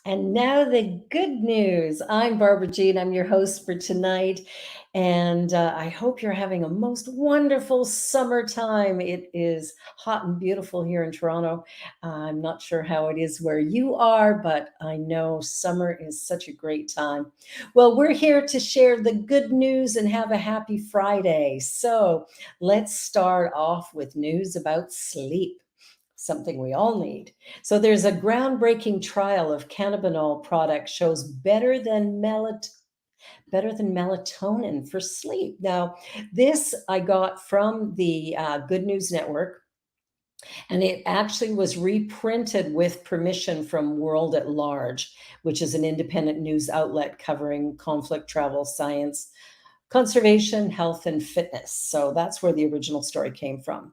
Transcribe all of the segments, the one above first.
And now the good news. I'm Barbara Jean. I'm your host for tonight. And I hope you're having a most wonderful summertime. It is hot and beautiful here in Toronto. I'm not sure how it is where you are, but I know summer is such a great time. Well, we're here to share the good news and have a happy Friday. So let's start off with news about sleep, something we all need. So there's a groundbreaking trial of cannabinol product shows better than melatonin for sleep. Now, this I got from the Good News Network, and it actually was reprinted with permission from World at Large, which is an independent news outlet covering conflict, travel, science, conservation, health, and fitness. So that's where the original story came from.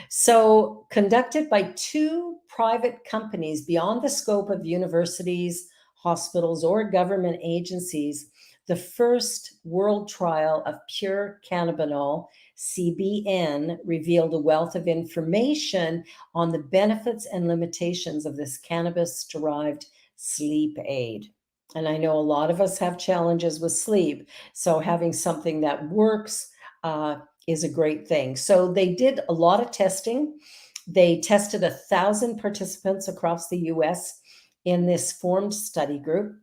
So, conducted by two private companies beyond the scope of universities, hospitals, or government agencies, the first world trial of pure cannabinol, CBN, revealed a wealth of information on the benefits and limitations of this cannabis derived sleep aid. And I know a lot of us have challenges with sleep. So, having something that works is a great thing. So they did a lot of testing. They tested 1,000 participants across the US in this formed study group.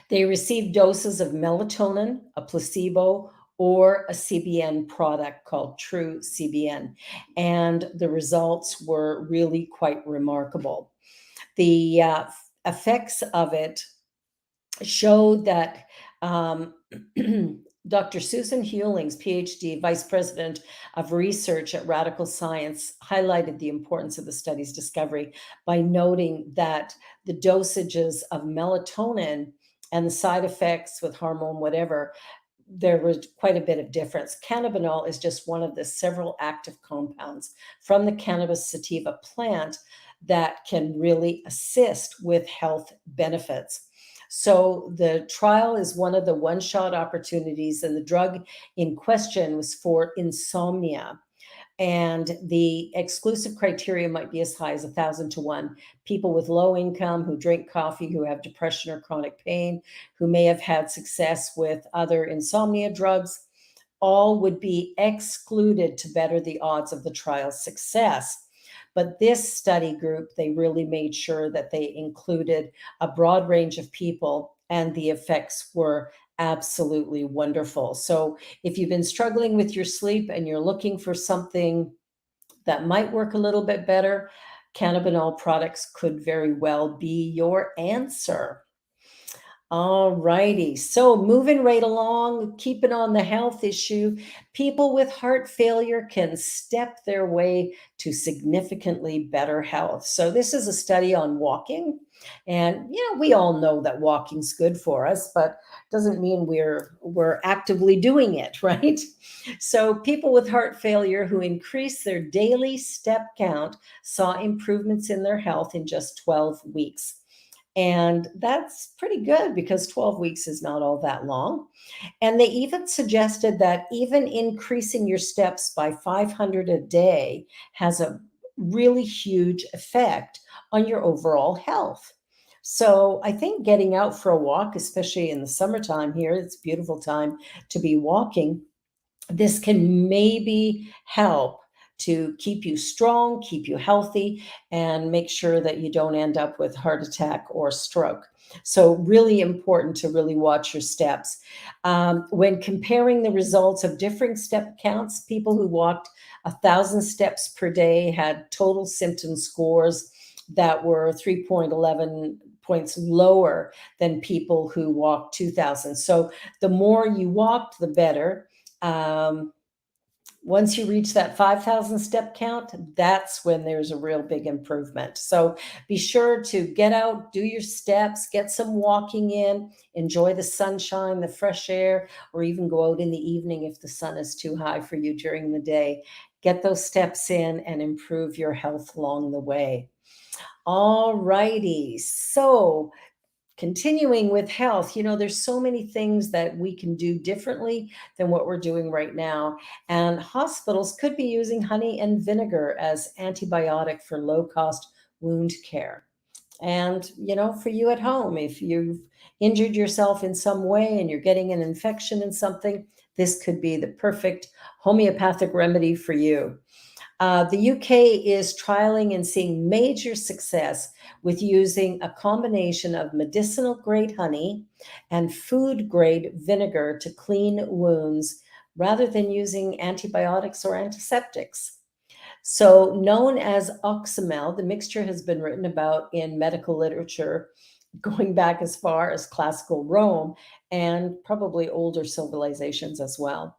They received doses of melatonin, a placebo, or a CBN product called True CBN. And the results were really quite remarkable. The effects of it showed that Dr. Susan Hewlings, PhD, Vice President of Research at Radical Science, highlighted the importance of the study's discovery by noting that the dosages of melatonin and the side effects with hormone, whatever, there was quite a bit of difference. Cannabinol is just one of the several active compounds from the cannabis sativa plant that can really assist with health benefits. So the trial is one of the one-shot opportunities, and the drug in question was for insomnia. And the exclusive criteria might be as high as 1,000 to 1. People with low income, who drink coffee, who have depression or chronic pain, who may have had success with other insomnia drugs, all would be excluded to better the odds of the trial's success. But this study group, they really made sure that they included a broad range of people, and the effects were absolutely wonderful. So if you've been struggling with your sleep and you're looking for something that might work a little bit better, cannabinol products could very well be your answer. All righty. So moving right along, keeping on the health issue, people with heart failure can step their way to significantly better health. So this is a study on walking. And we all know that walking's good for us, but doesn't mean we're actively doing it, right? So people with heart failure who increased their daily step count saw improvements in their health in just 12 weeks. And that's pretty good because 12 weeks is not all that long. And they even suggested that even increasing your steps by 500 a day has a really huge effect on your overall health. So I think getting out for a walk, especially in the summertime here, it's a beautiful time to be walking. This can maybe help to keep you strong, keep you healthy, and make sure that you don't end up with heart attack or stroke. So really important to really watch your steps. When comparing the results of differing step counts, people who walked 1,000 steps per day had total symptom scores that were 3.11 points lower than people who walked 2,000. So the more you walked, the better. Once you reach that 5,000 step count, that's when there's a real big improvement. So be sure to get out, do your steps, get some walking in, enjoy the sunshine, the fresh air, or even go out in the evening if the sun is too high for you during the day. Get those steps in and improve your health along the way. All righty. So continuing with health, there's so many things that we can do differently than what we're doing right now. And hospitals could be using honey and vinegar as antibiotic for low-cost wound care. And, for you at home, if you've injured yourself in some way and you're getting an infection in something, this could be the perfect homeopathic remedy for you. The UK is trialing and seeing major success with using a combination of medicinal grade honey and food grade vinegar to clean wounds rather than using antibiotics or antiseptics. So, known as oxymel, the mixture has been written about in medical literature going back as far as classical Rome and probably older civilizations as well.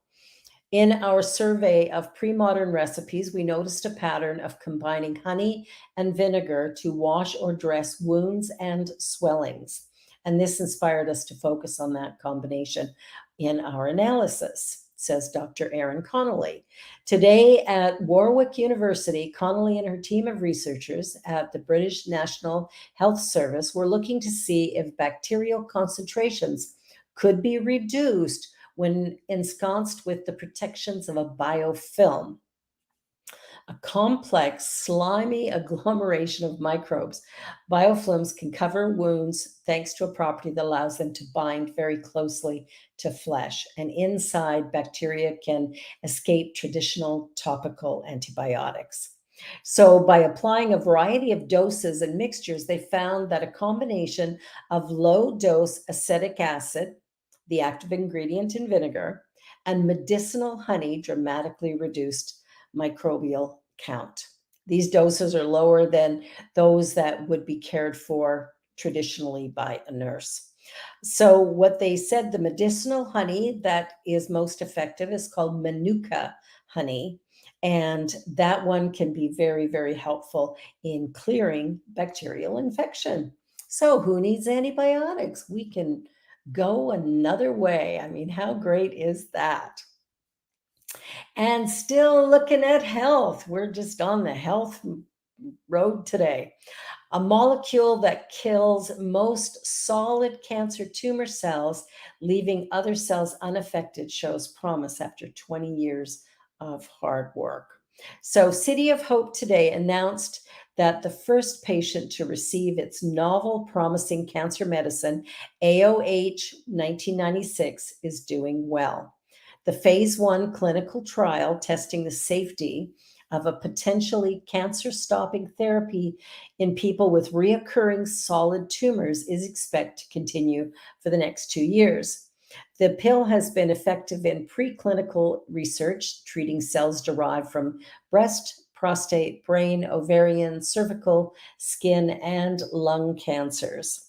In our survey of pre modern recipes, we noticed a pattern of combining honey and vinegar to wash or dress wounds and swellings. And this inspired us to focus on that combination in our analysis, says Dr. Erin Connolly. Today at Warwick University, Connolly and her team of researchers at the British National Health Service were looking to see if bacterial concentrations could be reduced when ensconced with the protections of a biofilm, a complex, slimy agglomeration of microbes. Biofilms can cover wounds thanks to a property that allows them to bind very closely to flesh. And inside, bacteria can escape traditional topical antibiotics. So, by applying a variety of doses and mixtures, they found that a combination of low dose acetic acid, the active ingredient in vinegar, and medicinal honey dramatically reduced microbial count. These doses are lower than those that would be cared for traditionally by a nurse. So, what they said, the medicinal honey that is most effective is called Manuka honey. And that one can be very, very helpful in clearing bacterial infection. So, who needs antibiotics? We can go another way. I mean, how great is that? And still looking at health. We're just on the health road today. A molecule that kills most solid cancer tumor cells, leaving other cells unaffected, shows promise after 20 years of hard work. So, City of Hope today announced that the first patient to receive its novel promising cancer medicine, AOH 1996, is doing well. The phase 1 clinical trial testing the safety of a potentially cancer stopping therapy in people with reoccurring solid tumors is expected to continue for the next 2 years. The pill has been effective in preclinical research, treating cells derived from breast, prostate, brain, ovarian, cervical, skin, and lung cancers.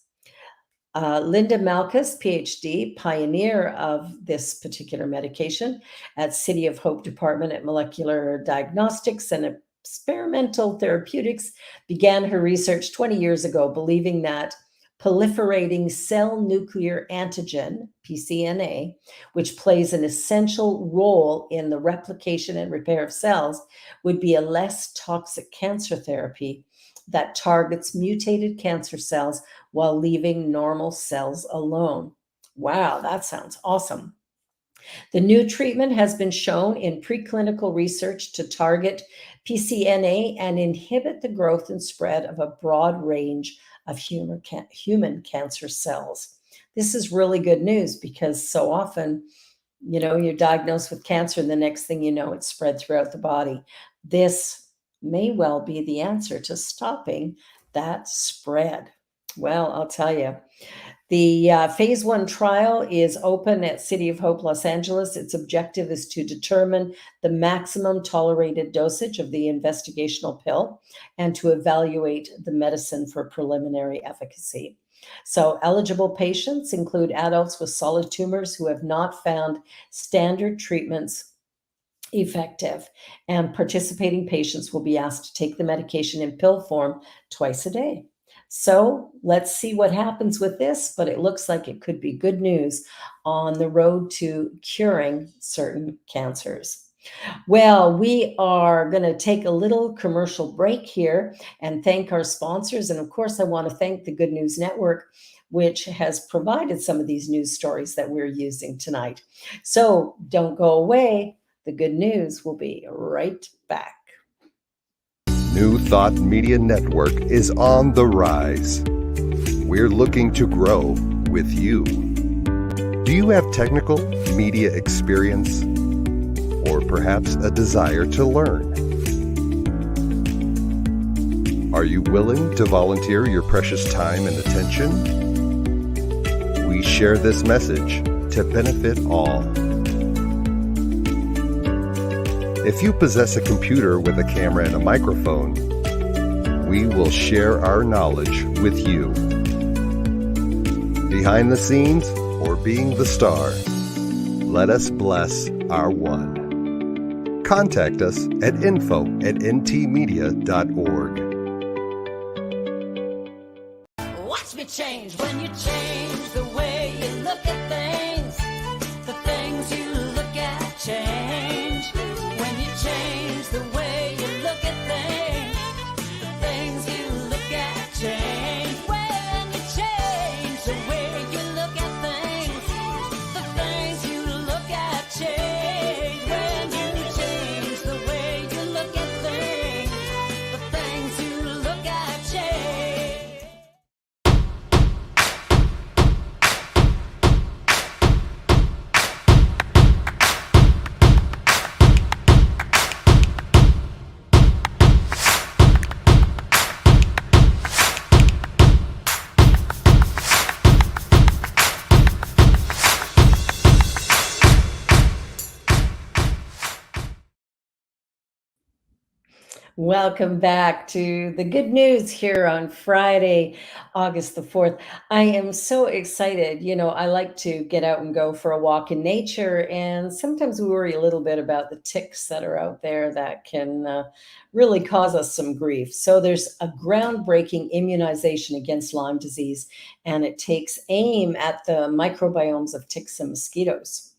Linda Malkus, PhD, pioneer of this particular medication at City of Hope Department at Molecular Diagnostics and Experimental Therapeutics, began her research 20 years ago, believing that proliferating cell nuclear antigen, PCNA, which plays an essential role in the replication and repair of cells, would be a less toxic cancer therapy that targets mutated cancer cells while leaving normal cells alone. Wow, that sounds awesome. The new treatment has been shown in preclinical research to target PCNA and inhibit the growth and spread of a broad range of human cancer cells. This is really good news because so often, you're diagnosed with cancer and the next thing you know, it's spread throughout the body. This may well be the answer to stopping that spread. Well, I'll tell you, the phase 1 trial is open at City of Hope, Los Angeles. Its objective is to determine the maximum tolerated dosage of the investigational pill and to evaluate the medicine for preliminary efficacy. So, eligible patients include adults with solid tumors who have not found standard treatments effective, and participating patients will be asked to take the medication in pill form twice a day. So let's see what happens with this, but it looks like it could be good news on the road to curing certain cancers. Well, we are going to take a little commercial break here and thank our sponsors. And of course, I want to thank the Good News Network, which has provided some of these news stories that we're using tonight. So don't go away. The good news will be right back. New Thought Media Network is on the rise. We're looking to grow with you. Do you have technical media experience or perhaps a desire to learn? Are you willing to volunteer your precious time and attention? We share this message to benefit all. If you possess a computer with a camera and a microphone, we will share our knowledge with you. Behind the scenes or being the star, let us bless our one. Contact us at info@ntmedia.org. Watch me change when you change the way you look at things. The things you look at change. When you change the way you look at things, the things you look at change. When you change the way you look at things, the things you look at change. When you change the way you look at things, the things you look at change. Welcome back to the good news here on Friday, August the 4th. I am so excited. I like to get out and go for a walk in nature, and sometimes we worry a little bit about the ticks that are out there that can really cause us some grief. So, there's a groundbreaking immunization against Lyme disease, and it takes aim at the microbiomes of ticks and mosquitoes.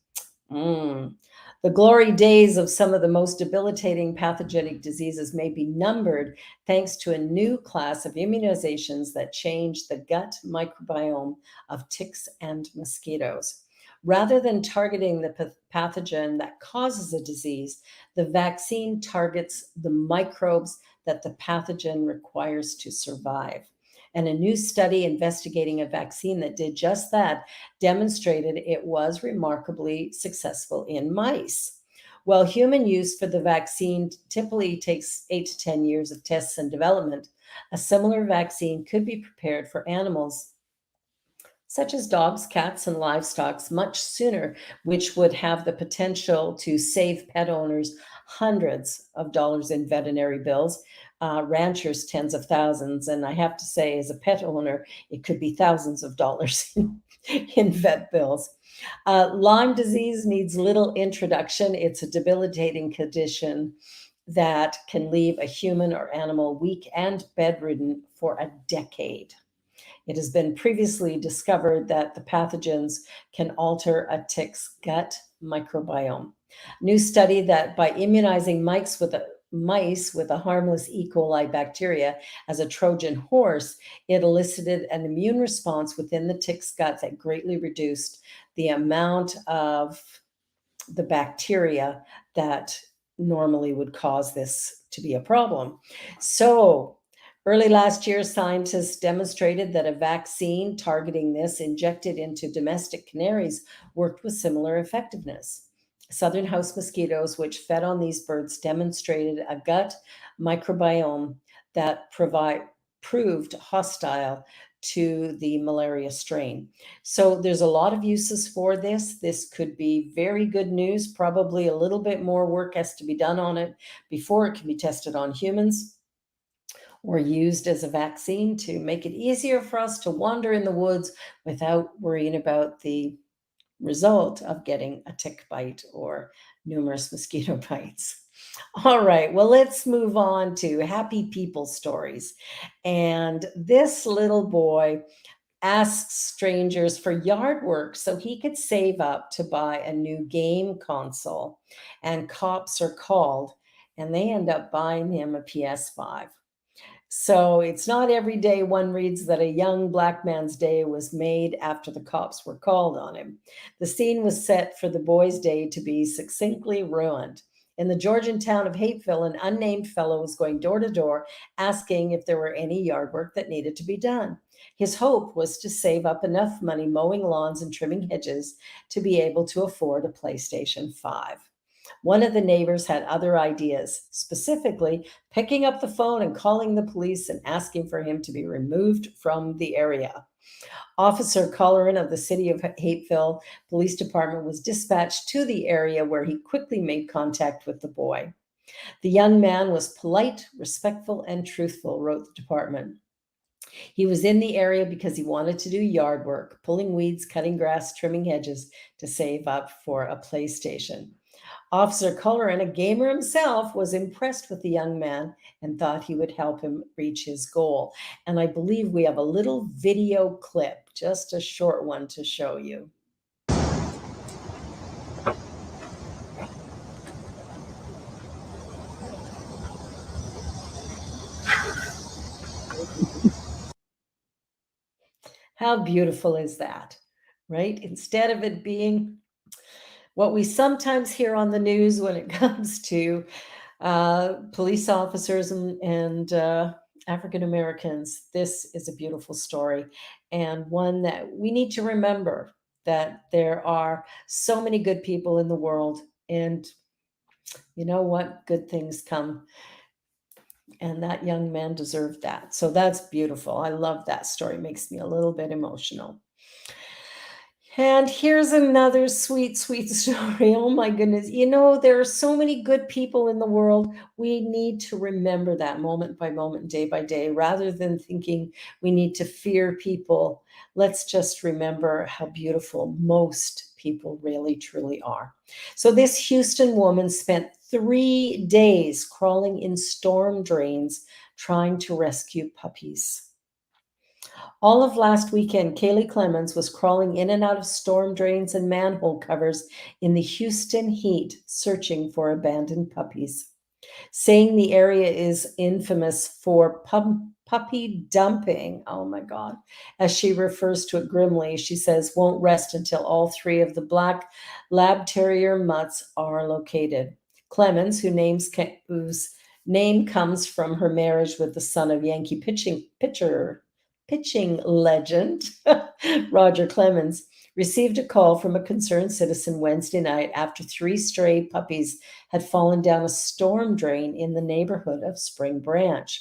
Mm. The glory days of some of the most debilitating pathogenic diseases may be numbered thanks to a new class of immunizations that change the gut microbiome of ticks and mosquitoes. Rather than targeting the pathogen that causes a disease, the vaccine targets the microbes that the pathogen requires to survive. And a new study investigating a vaccine that did just that demonstrated it was remarkably successful in mice. While human use for the vaccine typically takes 8 to 10 years of tests and development, a similar vaccine could be prepared for animals such as dogs, cats, and livestock much sooner, which would have the potential to save pet owners hundreds of dollars in veterinary bills, ranchers tens of thousands. And I have to say, as a pet owner, it could be thousands of dollars in vet bills. Lyme disease needs little introduction. It's a debilitating condition that can leave a human or animal weak and bedridden for a decade. It has been previously discovered that the pathogens can alter a tick's gut microbiome. New study that by immunizing mice with a harmless E. coli bacteria as a Trojan horse, it elicited an immune response within the tick's gut that greatly reduced the amount of the bacteria that normally would cause this to be a problem. So, early last year, scientists demonstrated that a vaccine targeting this injected into domestic canaries worked with similar effectiveness. Southern house mosquitoes, which fed on these birds, demonstrated a gut microbiome that proved hostile to the malaria strain. So there's a lot of uses for this. This could be very good news. Probably a little bit more work has to be done on it before it can be tested on humans or used as a vaccine to make it easier for us to wander in the woods without worrying about the result of getting a tick bite or numerous mosquito bites. All right, well, let's move on to happy people stories. And this little boy asks strangers for yard work so he could save up to buy a new game console. And cops are called, and they end up buying him a PS5. So it's not every day one reads that a young black man's day was made after the cops were called on him. The scene was set for the boy's day to be succinctly ruined. In the Georgian town of Hapeville, an unnamed fellow was going door to door asking if there were any yard work that needed to be done. His hope was to save up enough money mowing lawns and trimming hedges to be able to afford a PlayStation 5. One of the neighbors had other ideas, specifically picking up the phone and calling the police and asking for him to be removed from the area. Officer Colleran of the city of Hapeville Police Department was dispatched to the area where he quickly made contact with the boy. The young man was polite, respectful, and truthful, wrote the department. He was in the area because he wanted to do yard work, pulling weeds, cutting grass, trimming hedges to save up for a PlayStation. Officer Colleran, a gamer himself, was impressed with the young man and thought he would help him reach his goal. And I believe we have a little video clip, just a short one to show you. How beautiful is that, right? Instead of it being what we sometimes hear on the news when it comes to police officers and African Americans, this is a beautiful story and one that we need to remember that there are so many good people in the world. And you know what? Good things come. And that young man deserved that. So that's beautiful. I love that story. It makes me a little bit emotional. And here's another sweet, sweet story. Oh my goodness. You know, there are so many good people in the world. We need to remember that moment by moment, day by day, rather than thinking we need to fear people. Let's just remember how beautiful most people really, truly are. So, this Houston woman spent 3 days crawling in storm drains trying to rescue puppies. All of last weekend, Kaylee Clemens was crawling in and out of storm drains and manhole covers in the Houston heat, searching for abandoned puppies, saying the area is infamous for puppy dumping. Oh my God. As she refers to it grimly, she says, won't rest until all three of the black lab terrier mutts are located. Clemens, whose name comes from her marriage with the son of Yankee pitching legend Roger Clemens, received a call from a concerned citizen Wednesday night after 3 stray puppies had fallen down a storm drain in the neighborhood of Spring Branch.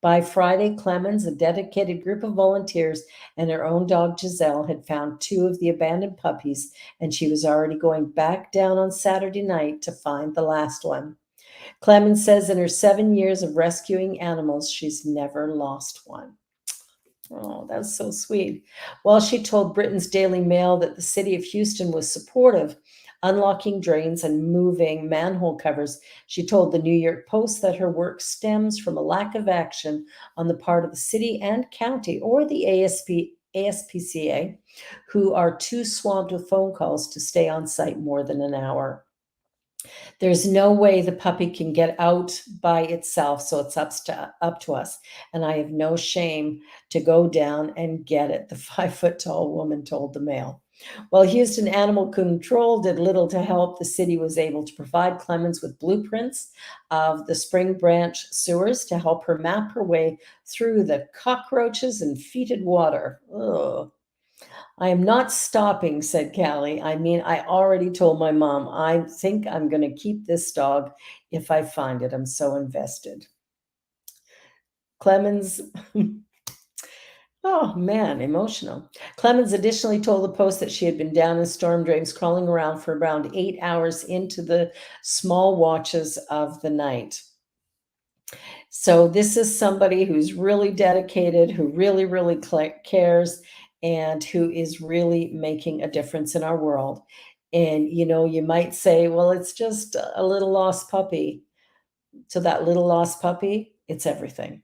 By Friday, Clemens, a dedicated group of volunteers, and her own dog Giselle had found 2 of the abandoned puppies, and she was already going back down on Saturday night to find the last one. Clemens says in her 7 years of rescuing animals, she's never lost one. Oh, that's so sweet. Well, she told Britain's Daily Mail that the city of Houston was supportive, unlocking drains and moving manhole covers. She told the New York Post that her work stems from a lack of action on the part of the city and county or the ASPCA, who are too swamped with phone calls to stay on site more than an hour. There's no way the puppy can get out by itself, so it's up to us. And I have no shame to go down and get it, the 5-foot-tall woman told the Mail. While Houston Animal Control did little to help, the city was able to provide Clemens with blueprints of the Spring Branch sewers to help her map her way through the cockroaches and fetid water. Ugh. I am not stopping, said Callie. I mean, I already told my mom, I think I'm going to keep this dog if I find it. I'm so invested. Clemens, oh man, emotional. Clemens additionally told the Post that she had been down in storm drains, crawling around for around 8 hours into the small watches of the night. So this is somebody who's really dedicated, who really, really cares, and who is really making a difference in our world. And, you know, you might say, well, it's just a little lost puppy. To that little lost puppy, it's everything.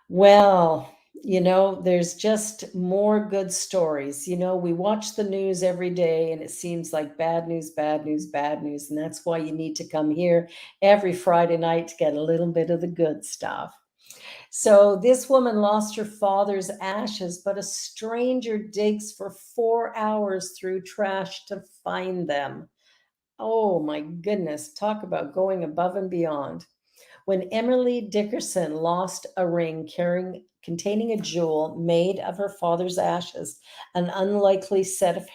Well, you know, there's just more good stories. You know, we watch the news every day and it seems like bad news, bad news, bad news. And that's why you need to come here every Friday night to get a little bit of the good stuff. So this woman lost her father's ashes, but a stranger digs for 4 hours through trash to find them. Oh my goodness, talk about going above and beyond. When Emily Dickerson lost a ring containing a jewel made of her father's ashes, an unlikely set of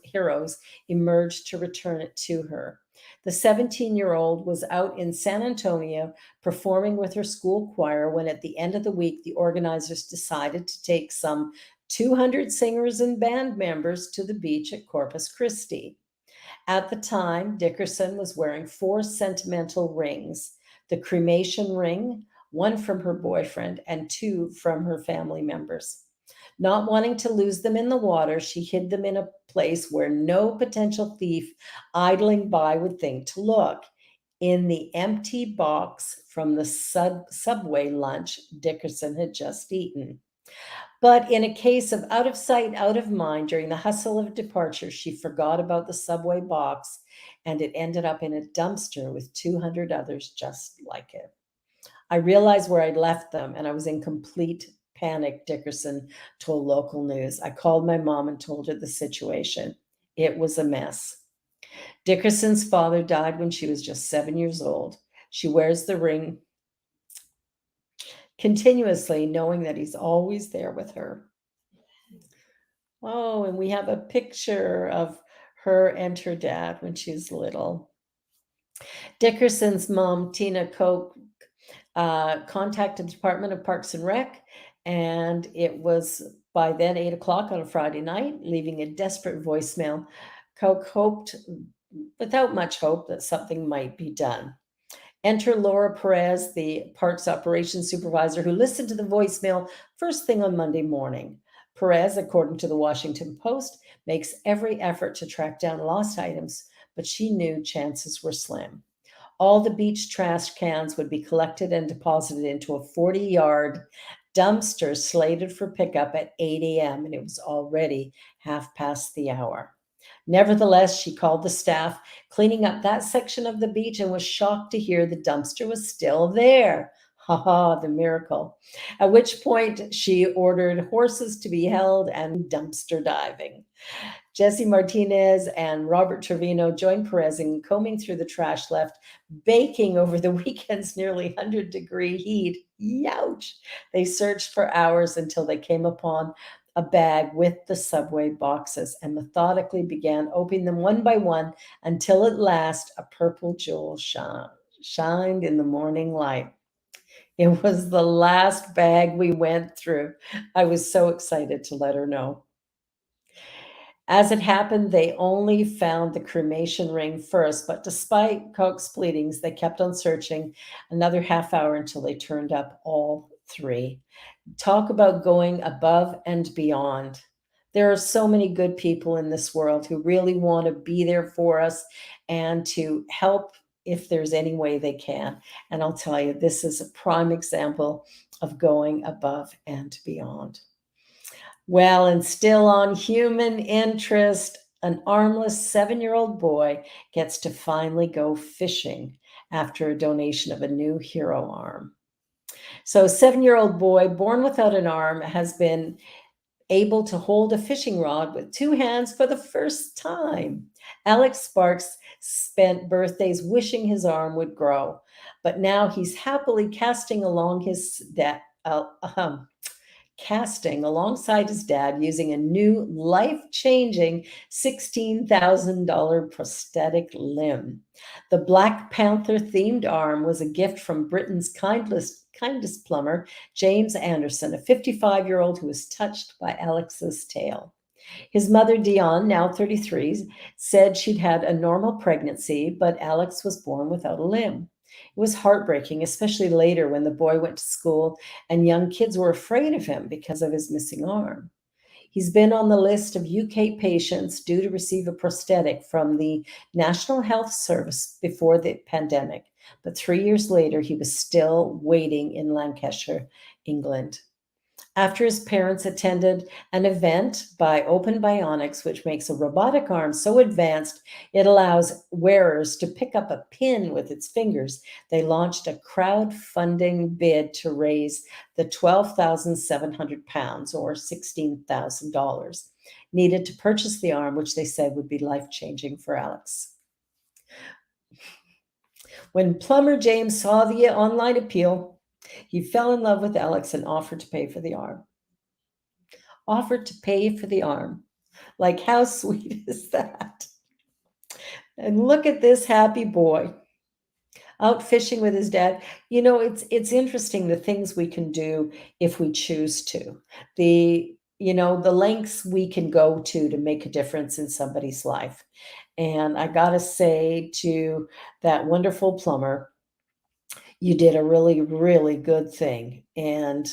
heroes emerged to return it to her. The 17-year-old was out in San Antonio performing with her school choir when, at the end of the week, the organizers decided to take some 200 singers and band members to the beach at Corpus Christi. At the time, Dickerson was wearing four sentimental rings: the cremation ring, one from her boyfriend, and two from her family members. Not wanting to lose them in the water, she hid them in a place where no potential thief idling by would think to look: in the empty box from the subway lunch Dickerson had just eaten. But in a case of out of sight, out of mind, during the hustle of departure, she forgot about the subway box, and it ended up in a dumpster with 200 others just like it. I realized where I'd left them, and I was in complete panic, Dickerson told local news. I called my mom and told her the situation. It was a mess. Dickerson's father died when she was just 7 years old. She wears the ring continuously, knowing that he's always there with her. Oh, and we have a picture of her and her dad when she's little. Dickerson's mom, Tina Koch, contacted the Department of Parks and Rec, and it was by then 8 o'clock on a Friday night, leaving a desperate voicemail. Koch hoped, without much hope, that something might be done. Enter Laura Perez, the parks operations supervisor, who listened to the voicemail first thing on Monday morning. Perez, according to the Washington Post, makes every effort to track down lost items, but she knew chances were slim. All the beach trash cans would be collected and deposited into a 40-yard dumpster slated for pickup at 8 a.m., and it was already half past the hour. Nevertheless, she called the staff cleaning up that section of the beach and was shocked to hear the dumpster was still there. Ha ha, the miracle. At which point she ordered horses to be held and dumpster diving. Jesse Martinez and Robert Trevino joined Perez in combing through the trash left, baking over the weekend's nearly 100-degree heat. Youch! They searched for hours until they came upon a bag with the subway boxes and methodically began opening them one by one until at last a purple jewel shined in the morning light. It was the last bag we went through. I was so excited to let her know. As it happened, they only found the cremation ring first, but despite Koch's pleadings, they kept on searching another half hour until they turned up all three. Talk about going above and beyond. There are so many good people in this world who really want to be there for us and to help if there's any way they can. And I'll tell you, this is a prime example of going above and beyond. Well, and still on human interest, an armless 7-year-old boy gets to finally go fishing after a donation of a new hero arm. So, a 7-year-old boy born without an arm has been able to hold a fishing rod with two hands for the first time. Alex Sparks spent birthdays wishing his arm would grow, but now he's happily casting alongside his dad using a new life-changing $16,000 prosthetic limb. The Black Panther themed arm was a gift from Britain's kindest plumber, James Anderson, a 55-year-old who was touched by Alex's tale. His mother, Dion, now 33, said she'd had a normal pregnancy, but Alex was born without a limb. It was heartbreaking, especially later when the boy went to school and young kids were afraid of him because of his missing arm. He's been on the list of UK patients due to receive a prosthetic from the National Health Service before the pandemic, but 3 years later, he was still waiting in Lancashire, England. After his parents attended an event by Open Bionics, which makes a robotic arm so advanced it allows wearers to pick up a pin with its fingers, they launched a crowdfunding bid to raise the £12,700 or $16,000 needed to purchase the arm, which they said would be life-changing for Alex. When plumber James saw the online appeal, he fell in love with Alex and offered to pay for the arm. Offered to pay for the arm. Like, how sweet is that? And look at this happy boy out fishing with his dad. You know, it's interesting the things we can do if we choose to. The lengths we can go to make a difference in somebody's life. And I got to say to that wonderful plumber, you did a really, really good thing. And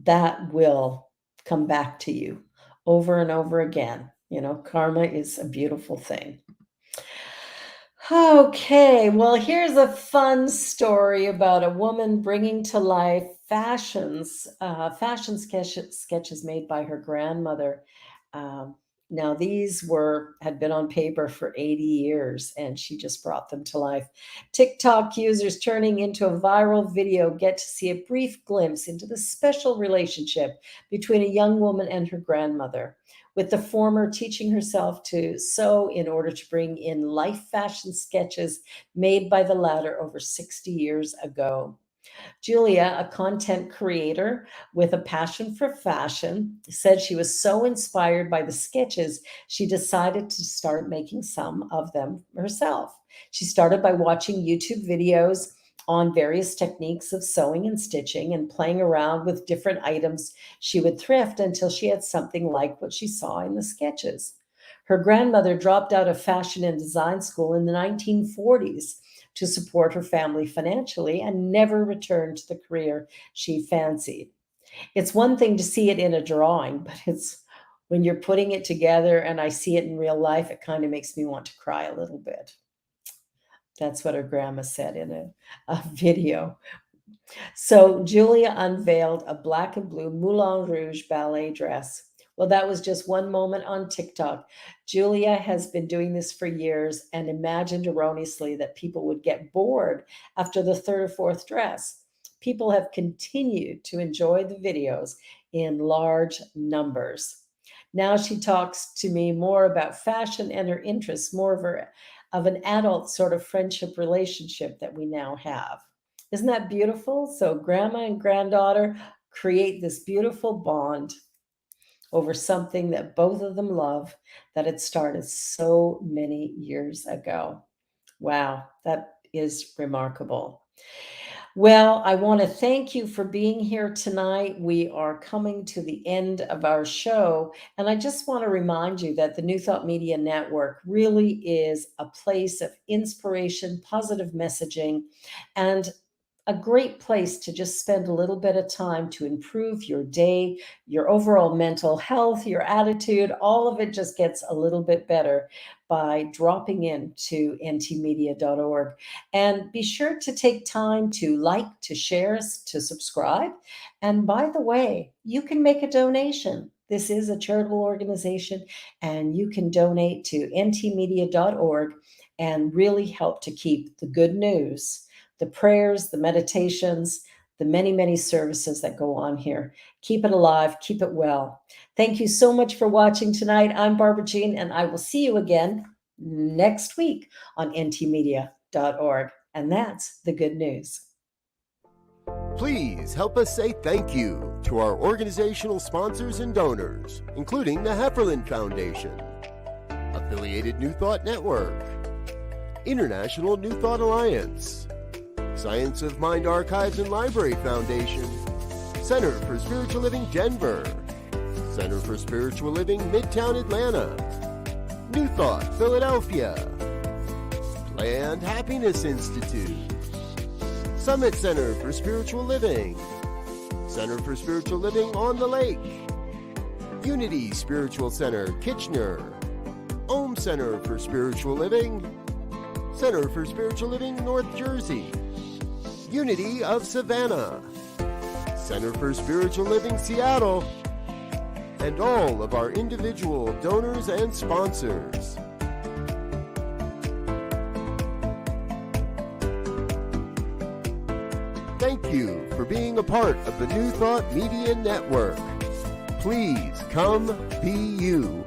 that will come back to you over and over again. You know, karma is a beautiful thing. Okay, well, here's a fun story about a woman bringing to life fashion sketches made by her grandmother. Um, Now, these had been on paper for 80 years, and she just brought them to life. TikTok users turning into a viral video get to see a brief glimpse into the special relationship between a young woman and her grandmother, with the former teaching herself to sew in order to bring in life fashion sketches made by the latter over 60 years ago. Julia, a content creator with a passion for fashion, said she was so inspired by the sketches, she decided to start making some of them herself. She started by watching YouTube videos on various techniques of sewing and stitching and playing around with different items she would thrift until she had something like what she saw in the sketches. Her grandmother dropped out of fashion and design school in the 1940s to support her family financially and never returned to the career she fancied. It's one thing to see it in a drawing, but it's when you're putting it together and I see it in real life, it kind of makes me want to cry a little bit. That's what her grandma said in a video. So Julia unveiled a black and blue Moulin Rouge ballet dress. Well, that was just one moment on TikTok. Julia has been doing this for years and imagined erroneously that people would get bored after the third or fourth dress. People have continued to enjoy the videos in large numbers. Now she talks to me more about fashion and her interests, more of an adult sort of friendship relationship that we now have. Isn't that beautiful? So grandma and granddaughter create this beautiful bond over something that both of them love that had started so many years ago. Wow, that is remarkable. Well, I want to thank you for being here tonight. We are coming to the end of our show, and I just want to remind you that the New Thought Media Network really is a place of inspiration, positive messaging, and a great place to just spend a little bit of time to improve your day, your overall mental health, your attitude. All of it just gets a little bit better by dropping into ntmedia.org. And be sure to take time to like, to share, to subscribe. And by the way, you can make a donation. This is a charitable organization, and you can donate to ntmedia.org and really help to keep the good news, the prayers, the meditations, the many, many services that go on here. Keep it alive, keep it well. Thank you so much for watching tonight. I'm Barbara Jean, and I will see you again next week on ntmedia.org. And that's the good news. Please help us say thank you to our organizational sponsors and donors, including the Hefferland Foundation, Affiliated New Thought Network, International New Thought Alliance, Science of Mind Archives and Library Foundation, Center for Spiritual Living Denver, Center for Spiritual Living Midtown Atlanta, New Thought Philadelphia, Planned Happiness Institute, Summit Center for Spiritual Living, Center for Spiritual Living on the Lake, Unity Spiritual Center Kitchener, Om Center for Spiritual Living, Center for Spiritual Living North Jersey, Unity of Savannah, Center for Spiritual Living Seattle, and all of our individual donors and sponsors. Thank you for being a part of the New Thought Media Network. Please come be you.